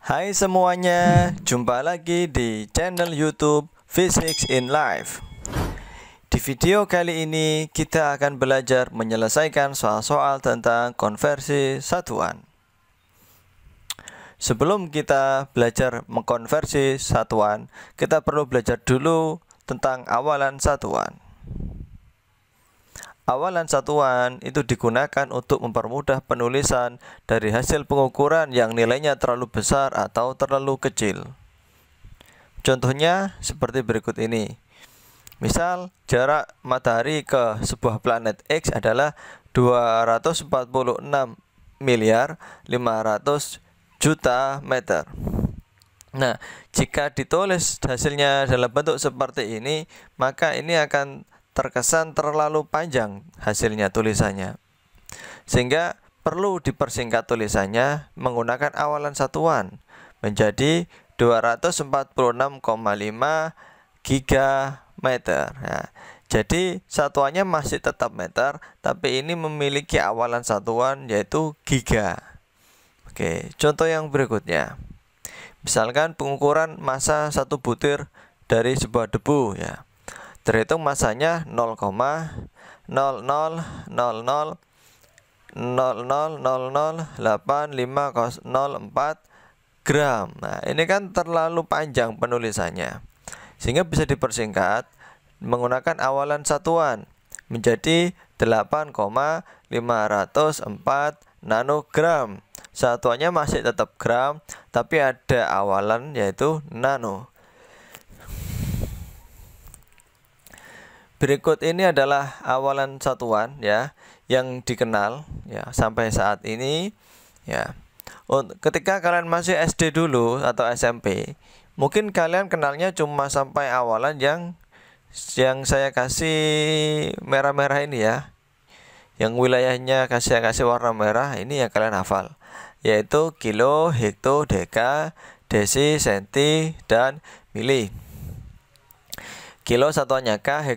Hai semuanya, jumpa lagi di channel YouTube Physics in Life. Di video kali ini kita akan belajar menyelesaikan soal-soal tentang konversi satuan. Sebelum kita belajar mengkonversi satuan, kita perlu belajar dulu tentang awalan satuan. Awalan satuan itu digunakan untuk mempermudah penulisan dari hasil pengukuran yang nilainya terlalu besar atau terlalu kecil. Contohnya seperti berikut ini. Misal, jarak matahari ke sebuah planet X adalah 246 miliar 500 juta meter. Nah, jika ditulis hasilnya dalam bentuk seperti ini, maka ini akan terkesan terlalu panjang hasilnya tulisannya, sehingga perlu dipersingkat tulisannya menggunakan awalan satuan menjadi 246,5 gigameter. Nah, jadi satuannya masih tetap meter, tapi ini memiliki awalan satuan yaitu giga. Oke, contoh yang berikutnya. Misalkan pengukuran massa satu butir dari sebuah debu ya. Terhitung masanya 0,00000008504 gram. Nah, ini kan terlalu panjang penulisannya, sehingga bisa dipersingkat menggunakan awalan satuan menjadi 8,504 nanogram. Satuannya masih tetap gram, tapi ada awalan yaitu nano. Berikut ini adalah awalan satuan ya yang dikenal ya sampai saat ini ya. Ketika kalian masih SD dulu atau SMP, mungkin kalian kenalnya cuma sampai awalan yang saya kasih merah-merah ini ya. Yang wilayahnya kasih warna merah ini yang kalian hafal, yaitu kilo, hekto, deka, desi, senti, dan mili. Kilo satuannya K,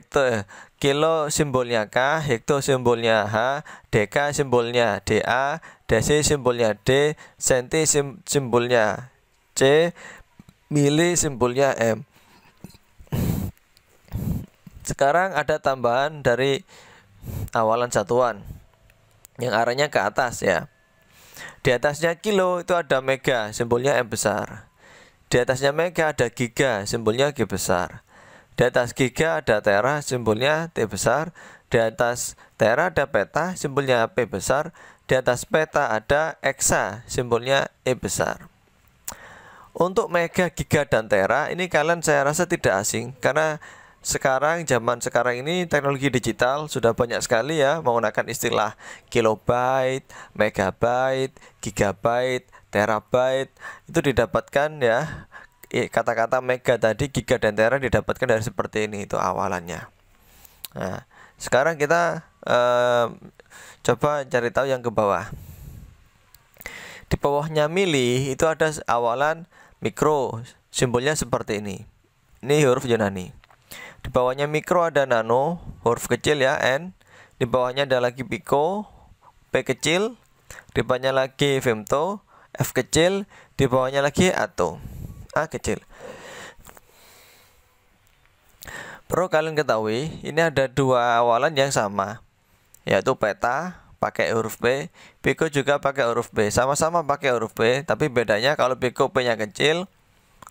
kilo simbolnya K, hekto simbolnya H, deka simbolnya DA, desi simbolnya D, senti simbolnya C, mili simbolnya M. Sekarang ada tambahan dari awalan satuan yang arahnya ke atas ya. Di atasnya kilo itu ada mega, simbolnya M besar. Di atasnya mega ada giga, simbolnya G besar. Di atas giga ada tera, simbolnya T besar. Di atas tera ada peta, simbolnya P besar. Di atas peta ada eksa, simbolnya E besar. Untuk mega, giga, dan tera ini kalian saya rasa tidak asing, karena zaman sekarang ini teknologi digital sudah banyak sekali ya menggunakan istilah kilobyte, megabyte, gigabyte, terabyte. Itu didapatkan ya. Kata-kata mega tadi, giga, dan tera didapatkan dari seperti ini, itu awalannya. Nah, sekarang kita coba cari tahu yang ke bawah. Di bawahnya mili itu ada awalan mikro, simbolnya seperti ini. Ini huruf Yunani. Di bawahnya mikro ada nano, huruf kecil ya, N. Di bawahnya ada lagi pico, P kecil. Di bawahnya lagi femto, F kecil. Di bawahnya lagi ato, A kecil. Perlu kalian ketahui, ini ada dua awalan yang sama, yaitu peta pakai huruf B, pico juga pakai huruf B. Sama-sama pakai huruf B, tapi bedanya kalau pico P-nya kecil,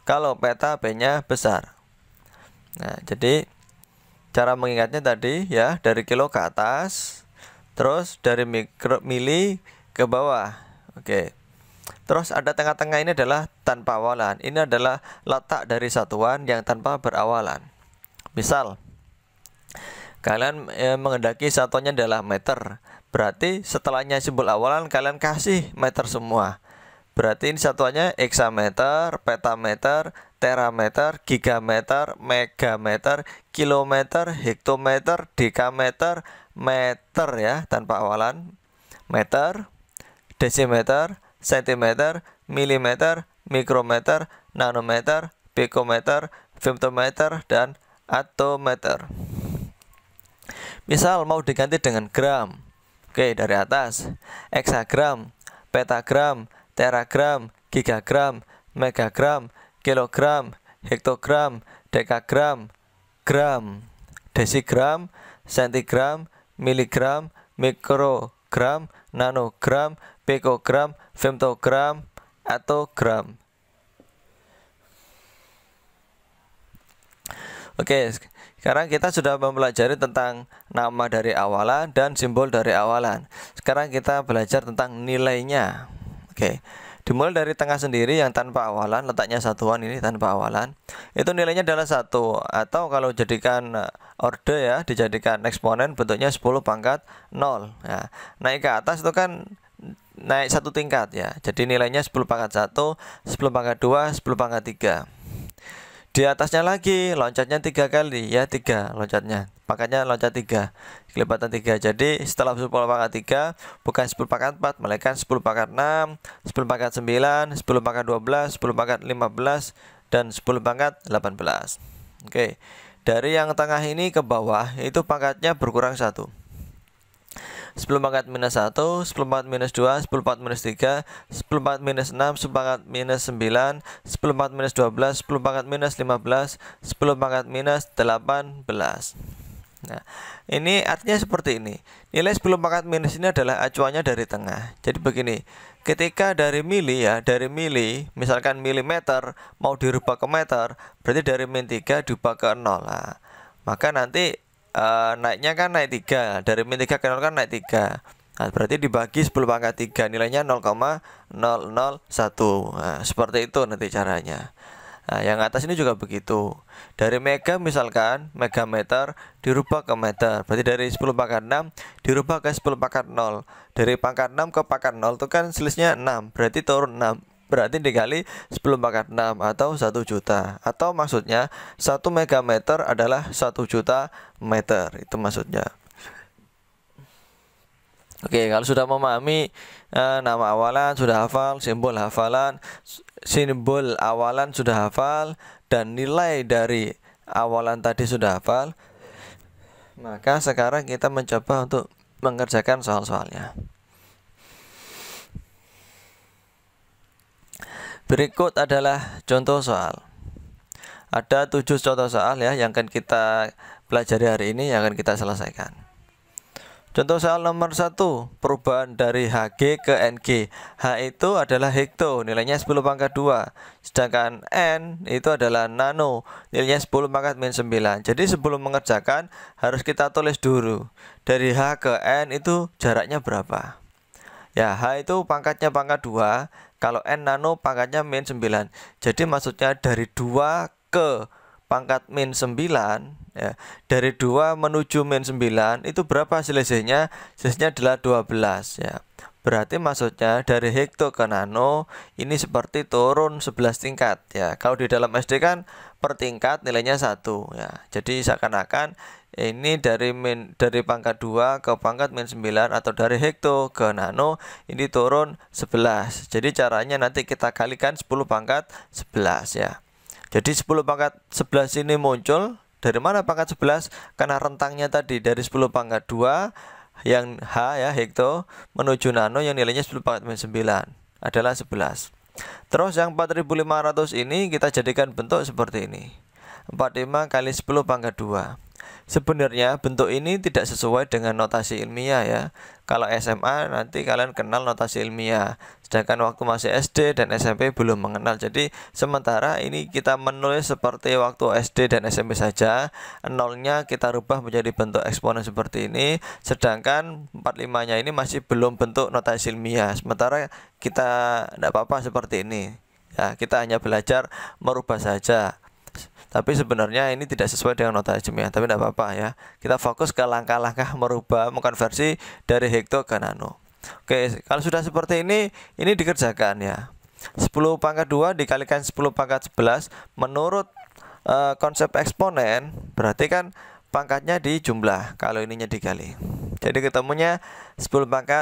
kalau peta P-nya besar. Nah, jadi cara mengingatnya tadi ya, dari kilo ke atas, terus dari mili ke bawah. Oke. Terus ada tengah-tengah ini adalah tanpa awalan. Ini adalah letak dari satuan yang tanpa berawalan. Misal, kalian menghendaki satuannya adalah meter. Berarti setelahnya simbol awalan kalian kasih meter semua. Berarti ini satuannya heksameter, petameter, terameter, gigameter, megameter, kilometer, hektometer, dekameter, meter ya tanpa awalan. Meter, desimeter, sentimeter, milimeter, mikrometer, nanometer, pikometer, femtometer, dan atometer. Misal mau diganti dengan gram. Oke, dari atas. Eksagram, petagram, teragram, gigagram, megagram, kilogram, hektogram, dekagram, gram, desigram, sentigram, miligram, mikrogram, nanogram, pikogram, femtogram, atau gram. Oke, sekarang kita sudah mempelajari tentang nama dari awalan dan simbol dari awalan. Sekarang kita belajar tentang nilainya. Oke, dimulai dari tengah sendiri yang tanpa awalan, letaknya satuan ini tanpa awalan. Itu nilainya adalah 1, atau kalau jadikan orde ya, dijadikan eksponen bentuknya 10 pangkat 0. Ya, naik ke atas itu kan naik 1 tingkat ya. Jadi nilainya 10 pangkat 1, 10 pangkat 2, 10 pangkat 3. Di atasnya lagi loncatnya 3 kali ya, 3 loncatnya, pangkatnya loncat 3, kelipatan 3. Jadi setelah 10 pangkat 3 bukan 10 pangkat 4, melainkan 10 pangkat 6, 10 pangkat 9, 10 pangkat 12, 10 pangkat 15, dan 10 pangkat 18. Oke, dari yang tengah ini ke bawah itu pangkatnya berkurang 1. 10 pangkat minus 1, 10 pangkat minus 2, 10 pangkat minus 3, 10 pangkat minus 6, 10 pangkat minus 9, 10 pangkat minus 12, 10 pangkat minus 15, 10 pangkat minus 18. Nah, ini artinya seperti ini. Nilai 10 pangkat minus ini adalah acuannya dari tengah. Jadi begini, ketika dari mili ya, dari mili, misalkan milimeter mau dirubah ke meter, berarti dari min 3 diubah ke 0. Nah, maka nanti naiknya kan naik 3, dari min 3 ke 0 kan naik 3. Nah, berarti dibagi 10 pangkat 3, nilainya 0,001. Nah, seperti itu nanti caranya. Nah, yang atas ini juga begitu. Dari mega misalkan, megameter dirubah ke meter, berarti dari 10 pangkat 6 dirubah ke 10 pangkat 0. Dari pangkat 6 ke pangkat 0 itu kan selisihnya 6, berarti turun 6. Berarti dikali 10 pangkat 6 atau 1 juta. Atau maksudnya 1 megameter adalah 1 juta meter. Itu maksudnya. Oke, kalau sudah memahami nama awalan sudah hafal, simbol awalan sudah hafal, dan nilai dari awalan tadi sudah hafal, maka sekarang kita mencoba untuk mengerjakan soal-soalnya. Berikut adalah contoh soal. Ada 7 contoh soal ya yang akan kita pelajari hari ini, yang akan kita selesaikan. Contoh soal nomor 1, perubahan dari Hg ke Ng. H itu adalah hekto, nilainya 10 pangkat 2. Sedangkan N itu adalah nano, nilainya 10 pangkat min 9. Jadi sebelum mengerjakan harus kita tulis dulu, dari H ke N itu jaraknya berapa. Ya, H itu pangkatnya pangkat 2. Kalau N nano pangkatnya min 9. Jadi maksudnya dari 2 ke pangkat min 9 ya. Dari 2 menuju min 9 itu berapa selisihnya? Selisihnya adalah 12 ya. Berarti maksudnya dari hekto ke nano ini seperti turun 11 tingkat ya. Kalau di dalam SD kan per tingkat nilainya 1 ya. Jadi seakan-akan ini dari pangkat 2 ke pangkat min 9 atau dari hekto ke nano ini turun 11. Jadi caranya nanti kita kalikan 10 pangkat 11 ya. Jadi 10 pangkat 11 ini muncul dari mana pangkat 11? Karena rentangnya tadi dari 10 pangkat 2 yang H ya hekto menuju nano yang nilainya 10 pangkat min 9 adalah 11. Terus yang 4500 ini kita jadikan bentuk seperti ini. 45 kali 10 pangkat 2. Sebenarnya bentuk ini tidak sesuai dengan notasi ilmiah ya. Kalau SMA nanti kalian kenal notasi ilmiah, sedangkan waktu masih SD dan SMP belum mengenal. Jadi sementara ini kita menulis seperti waktu SD dan SMP saja. Nolnya kita rubah menjadi bentuk eksponen seperti ini, sedangkan 45-nya ini masih belum bentuk notasi ilmiah. Sementara kita tidak apa-apa seperti ini ya, kita hanya belajar merubah saja. Tapi sebenarnya ini tidak sesuai dengan notasi ilmiah, tapi tidak apa-apa ya. Kita fokus ke langkah-langkah merubah, mengkonversi dari hekto ke nano. Oke, kalau sudah seperti ini dikerjakan ya. 10 pangkat 2 dikalikan 10 pangkat 11 menurut konsep eksponen, berarti kan pangkatnya dijumlah kalau ininya dikali. Jadi ketemunya 45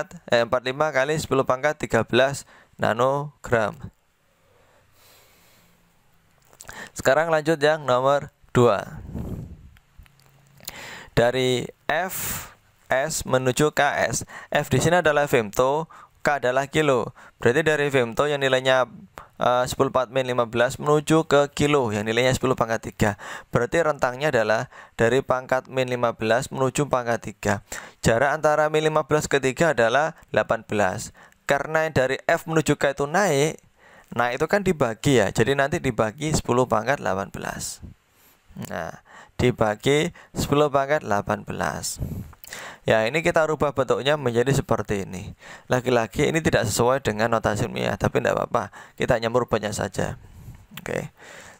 kali 10 pangkat 13 nanogram. Sekarang lanjut yang nomor 2. Dari Fs menuju Ks. F di sini adalah femto, K adalah kilo. Berarti dari femto yang nilainya 10⁻⁻15 menuju ke kilo yang nilainya 10⁻3. Berarti rentangnya adalah dari pangkat min 15 menuju pangkat 3. Jarak antara min 15 ke 3 adalah 18. Karena dari F menuju K itu naik, nah itu kan dibagi ya. Jadi nanti dibagi 10⁻18. Nah, dibagi 10⁻18. Ya, ini kita rubah bentuknya menjadi seperti ini. Lagi-lagi ini tidak sesuai dengan notasi ilmiah, tapi tidak apa-apa. Kita hanya merubahnya saja. Oke.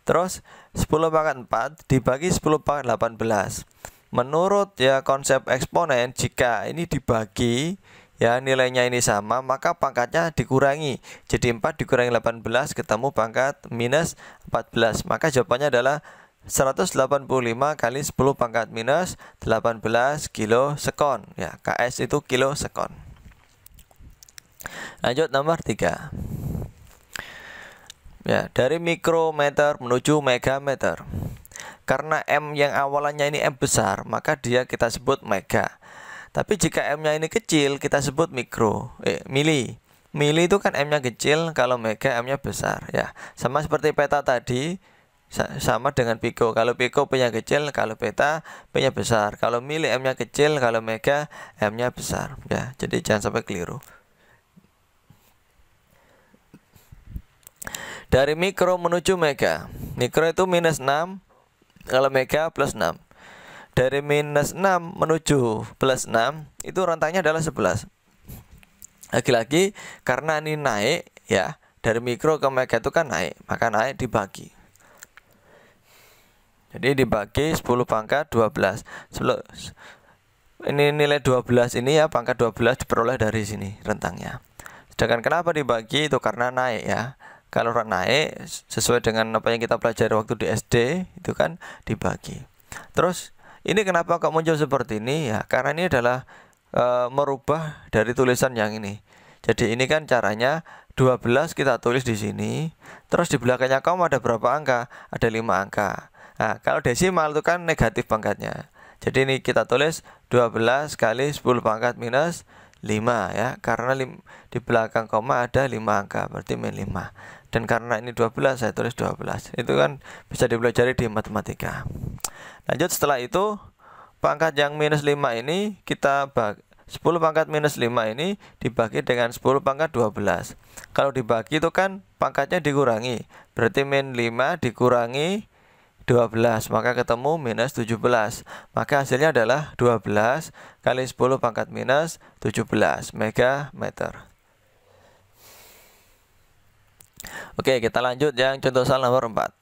Terus 10⁻4 dibagi 10⁻18. Menurut ya konsep eksponen, jika ini dibagi ya nilainya ini sama, maka pangkatnya dikurangi. Jadi 4 dikurangi 18 ketemu pangkat minus 14. Maka jawabannya adalah 185 kali 10 pangkat minus 18 kilo sekon. Ya, KS itu kilo sekon. Lanjut nomor 3. Ya, dari mikrometer menuju megameter. Karena M yang awalannya ini M besar, maka dia kita sebut mega. Tapi jika M-nya ini kecil, kita sebut mili. Mili itu kan M-nya kecil, kalau mega M-nya besar. Ya, sama seperti peta tadi. Sama dengan piko. Kalau piko P-nya kecil, kalau peta P-nya besar. Kalau mili M-nya kecil, kalau mega M-nya besar. Ya, jadi jangan sampai keliru. Dari mikro menuju mega. Mikro itu minus 6, kalau mega plus 6. Dari minus 6 menuju plus 6 itu rentangnya adalah 11. Lagi-lagi karena ini naik ya, dari mikro ke mega itu kan naik, maka naik dibagi. Jadi dibagi 10⁻12. Ini nilai 12 ini ya, pangkat 12 diperoleh dari sini rentangnya. Sedangkan kenapa dibagi itu karena naik ya. Kalau naik sesuai dengan apa yang kita pelajari waktu di SD itu kan dibagi. Terus ini kenapa kok muncul seperti ini ya? Karena ini adalah merubah dari tulisan yang ini. Jadi ini kan caranya 12 kita tulis di sini. Terus di belakangnya koma ada berapa angka? Ada 5 angka. Nah, kalau desimal itu kan negatif pangkatnya. Jadi ini kita tulis 12 kali 10 pangkat minus 5 ya. Karena di belakang koma ada 5 angka, berarti min 5. Dan karena ini 12 saya tulis 12. Itu kan bisa dipelajari di matematika. Lanjut setelah itu pangkat yang minus 5 ini kita 10 pangkat minus 5 ini dibagi dengan 10 pangkat 12. Kalau dibagi itu kan pangkatnya dikurangi. Berarti min 5 dikurangi 12, maka ketemu minus 17. Maka hasilnya adalah 12 kali 10 pangkat minus 17 megameter. Oke, kita lanjut yang contoh soal nomor 4.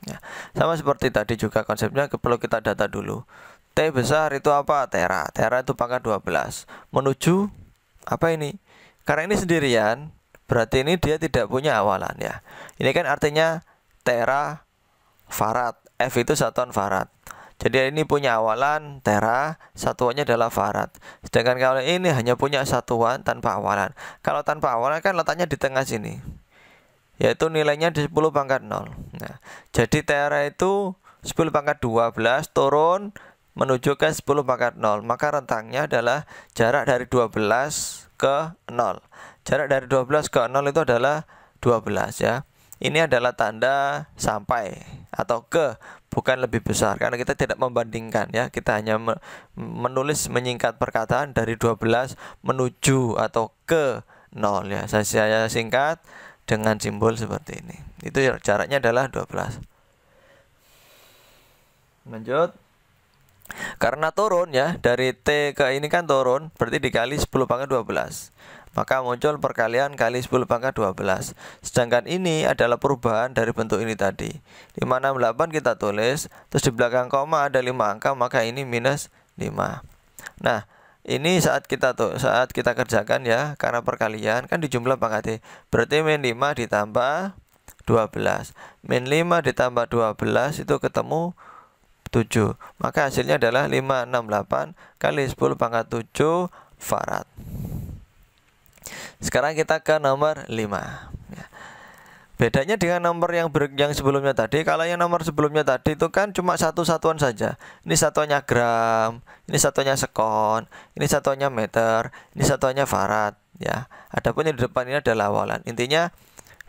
Ya, sama seperti tadi juga konsepnya perlu kita data dulu. T besar itu apa? Tera. Tera itu pangkat 12. Menuju apa ini? Karena ini sendirian, berarti ini dia tidak punya awalan ya. Ini kan artinya tera farad. F itu satuan farad. Jadi ini punya awalan tera, satuannya adalah farad. Sedangkan kalau ini hanya punya satuan tanpa awalan. Kalau tanpa awalan kan letaknya di tengah sini, yaitu nilainya di 10 pangkat 0. Nah, jadi tera itu 10 pangkat 12 turun menuju ke 10 pangkat 0. Maka rentangnya adalah jarak dari 12 ke 0. Jarak dari 12 ke 0 itu adalah 12 ya. Ini adalah tanda sampai atau ke, bukan lebih besar, karena kita tidak membandingkan ya. Kita hanya menulis menyingkat perkataan dari 12 menuju atau ke 0 ya. Saya singkat dengan simbol seperti ini. Itu jaraknya adalah 12. Lanjut. Karena turun ya, dari T ke ini kan turun, berarti dikali 10 pangkat 12. Maka muncul perkalian kali 10 pangkat 12. Sedangkan ini adalah perubahan dari bentuk ini tadi. 568 kita tulis, terus di belakang koma ada 5 angka, maka ini minus 5. Nah, ini saat kita kerjakan ya, karena perkalian kan dijumlah pangkat T. Berarti min 5 ditambah 12. Min 5 ditambah 12 itu ketemu 7. Maka hasilnya adalah 568 kali 10 pangkat 7 farad. Sekarang kita ke nomor 5 ya. Bedanya dengan nomor yang sebelumnya tadi, kalau yang nomor sebelumnya tadi itu kan cuma satu satuan saja. Ini satuannya gram, ini satuannya sekon, ini satuannya meter, ini satuannya farad ya. Adapun yang di depan ini adalah awalan. Intinya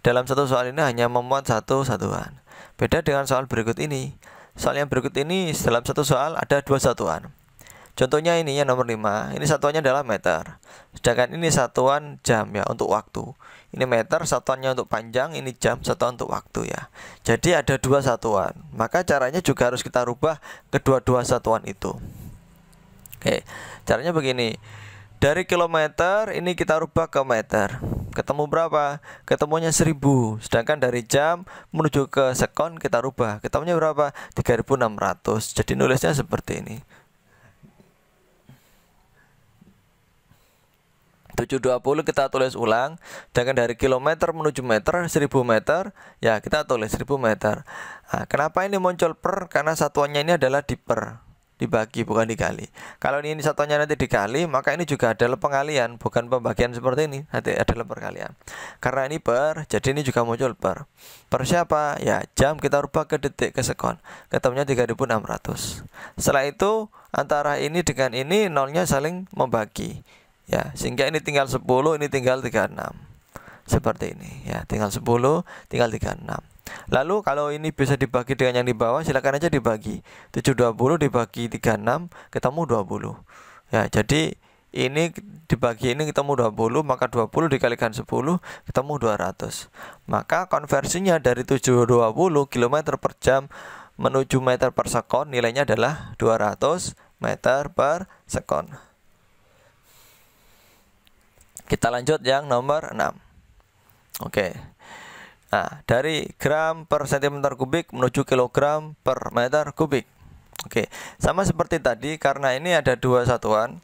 dalam satu soal ini hanya memuat satu satuan. Beda dengan soal berikut ini. Soal yang berikut ini dalam satu soal ada dua satuan. Contohnya ini yang nomor 5, ini satuannya adalah meter. Sedangkan ini satuan jam ya, untuk waktu. Ini meter, satuannya untuk panjang, ini jam, satuan untuk waktu ya. Jadi ada dua satuan. Maka caranya juga harus kita rubah kedua-dua satuan itu. Oke, caranya begini. Dari kilometer ini kita rubah ke meter. Ketemu berapa? Ketemunya 1000. Sedangkan dari jam menuju ke sekon kita rubah. Ketemunya berapa? 3600. Jadi nulisnya seperti ini. 720 kita tulis ulang. Sedangkan dari kilometer menuju meter 1000 meter, ya kita tulis 1000 meter. Nah, kenapa ini muncul per? Karena satuannya ini adalah dibagi bukan dikali. Kalau ini satuannya nanti dikali, maka ini juga adalah pengalian, bukan pembagian seperti ini. Nanti adalah perkalian. Karena ini per, jadi ini juga muncul per. Per siapa? Ya, jam kita rubah ke detik ke sekon. Ketemunya 3600. Setelah itu antara ini dengan ini nolnya saling membagi. Ya, sehingga ini tinggal 10, ini tinggal 36. Seperti ini ya, tinggal 10, tinggal 36. Lalu kalau ini bisa dibagi dengan yang di bawah, silakan aja dibagi. 720 dibagi 36 ketemu 20. Ya, jadi ini dibagi ini ketemu 20, maka 20 dikalikan 10 ketemu 200. Maka konversinya dari 720 km per jam menuju meter per sekon nilainya adalah 200 meter per sekon. Kita lanjut yang nomor 6. Oke. Nah, dari gram per cm kubik menuju kilogram per meter kubik. Oke, sama seperti tadi, karena ini ada dua satuan,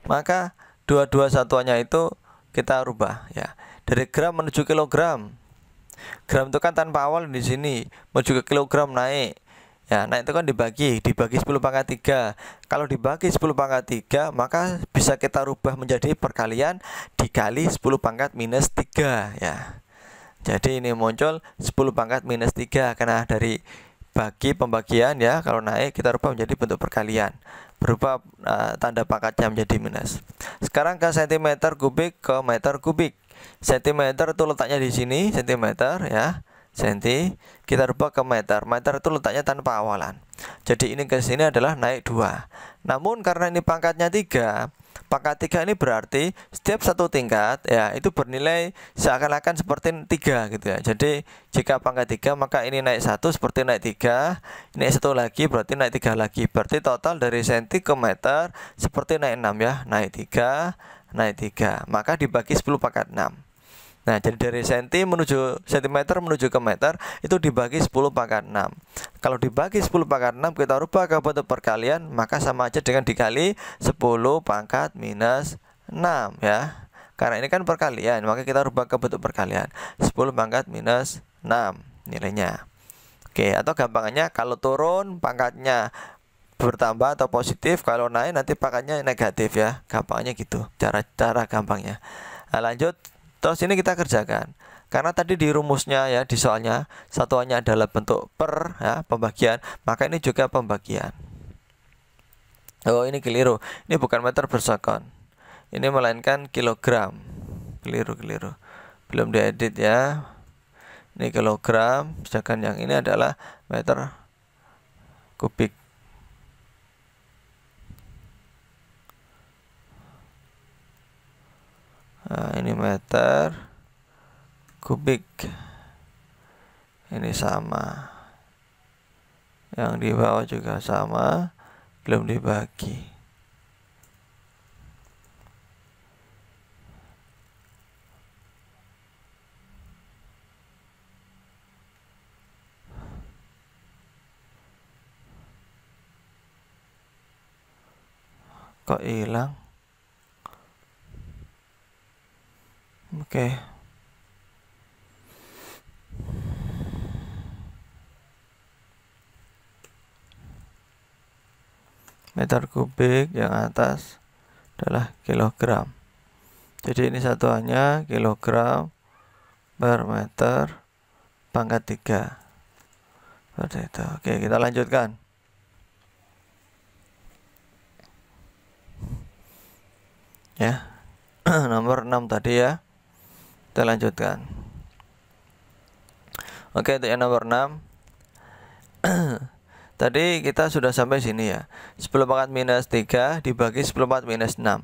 maka dua-dua satuannya itu kita rubah ya. Dari gram menuju kilogram. Gram itu kan tanpa awal di sini, menuju ke kilogram naik. Ya, naik itu kan dibagi 10 pangkat 3. Kalau dibagi 10 pangkat 3, maka bisa kita rubah menjadi perkalian dikali 10 pangkat minus 3 ya. Jadi ini muncul 10 pangkat minus 3 karena dari bagi pembagian ya, kalau naik kita rubah menjadi bentuk perkalian berupa tanda pangkatnya menjadi minus. Sekarang ke cm kubik ke meter kubik. Centimeter itu letaknya di sini, centimeter ya. Senti kita rubah ke meter. Meter itu letaknya tanpa awalan. Jadi ini ke sini adalah naik 2. Namun karena ini pangkatnya 3, pangkat 3 ini berarti setiap satu tingkat ya itu bernilai seakan-akan seperti 3 gitu ya. Jadi jika pangkat 3 maka ini naik 1 seperti naik 3, ini 1 lagi berarti naik 3 lagi. Berarti total dari senti ke meter seperti naik 6 ya. Naik 3, naik 3. Maka dibagi 10 pangkat 6. Nah, jadi dari sentimeter menuju ke meter itu dibagi 10 pangkat 6. Kalau dibagi 10 pangkat 6 kita rubah ke bentuk perkalian, maka sama aja dengan dikali 10 pangkat minus 6 ya. Karena ini kan perkalian, maka kita rubah ke bentuk perkalian. 10 pangkat minus 6 nilainya. Oke, atau gampangannya kalau turun pangkatnya bertambah atau positif, kalau naik nanti pangkatnya negatif ya. Gampangnya gitu, cara gampangnya. Nah, lanjut. Terus ini kita kerjakan. Karena tadi di rumusnya ya, di soalnya satuannya adalah bentuk per ya, pembagian, maka ini juga pembagian. Oh, ini keliru. Ini bukan meter per sekon. Ini melainkan kilogram. Keliru. Belum diedit ya. Ini kilogram, sedangkan yang ini adalah meter kubik. Nah, ini meter kubik. Ini sama. Yang di bawah juga sama, belum dibagi. Kok hilang? Oke. Meter kubik yang atas adalah kilogram. Jadi ini satuannya kilogram per meter pangkat 3. Seperti itu. Oke, kita lanjutkan. Ya. Nomor 6 tadi ya. Kita lanjutkan. Oke, untuk yang nomor 6 tadi kita sudah sampai sini ya. 10 pangkat minus 3 dibagi 10 pangkat minus 6.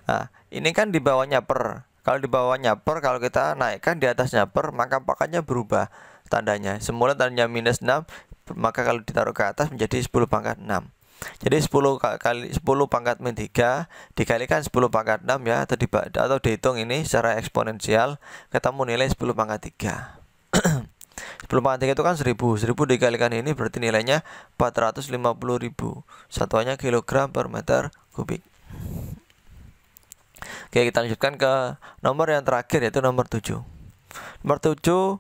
Nah, ini kan di bawahnya per. Kalau di bawahnya per, kalau kita naikkan di atasnya per, maka pangkatnya berubah tandanya. Semula tandanya minus 6, maka kalau ditaruh ke atas menjadi 10 pangkat 6. Jadi 10 kali 10 pangkat min 3 dikalikan 10 pangkat 6 ya, atau dihitung ini secara eksponensial, ketemu nilai 10 pangkat 3. 10 pangkat 3 itu kan 1000 dikalikan ini berarti nilainya 450.000. Satuannya kilogram per meter kubik. Oke, kita lanjutkan ke nomor yang terakhir, yaitu nomor 7. Nomor 7,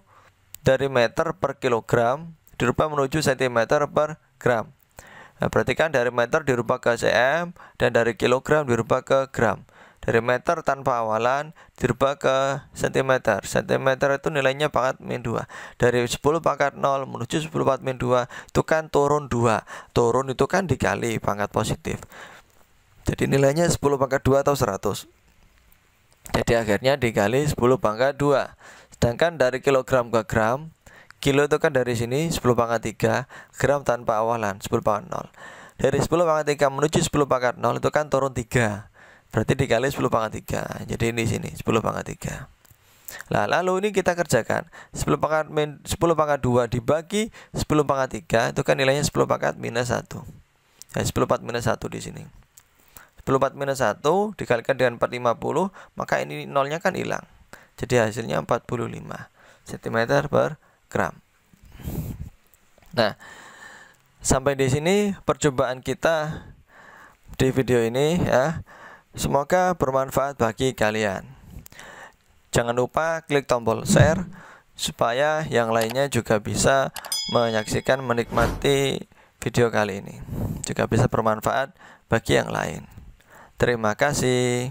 dari meter per kilogram dirubah menuju cm per gram. Nah, berarti kan dari meter dirubah ke cm dan dari kilogram dirubah ke gram. Dari meter tanpa awalan dirubah ke cm. Cm itu nilainya pangkat min 2. Dari 10 pangkat 0 menuju 10 pangkat min 2 itu kan turun 2. Turun itu kan dikali pangkat positif. Jadi nilainya 10 pangkat 2 atau 100. Jadi akhirnya dikali 10 pangkat 2. Sedangkan dari kilogram ke gram, kilo itu kan dari sini 10 pangkat 3, gram tanpa awalan 10 pangkat 0. Dari 10 pangkat 3 menuju 10 pangkat 0 itu kan turun 3. Berarti dikali 10 pangkat 3. Jadi ini sini 10 pangkat 3. Nah, lalu ini kita kerjakan. 10 pangkat 2 dibagi 10 pangkat 3 itu kan nilainya 10 pangkat minus 1. Ya, 10 pangkat minus 1 di sini. 10 pangkat minus 1 dikalikan dengan 450, maka ini nolnya kan hilang. Jadi hasilnya 45 cm per gram. Nah, sampai di sini percobaan kita di video ini ya. Semoga bermanfaat bagi kalian. Jangan lupa klik tombol share supaya yang lainnya juga bisa menyaksikan, menikmati video kali ini. Juga bisa bermanfaat bagi yang lain. Terima kasih.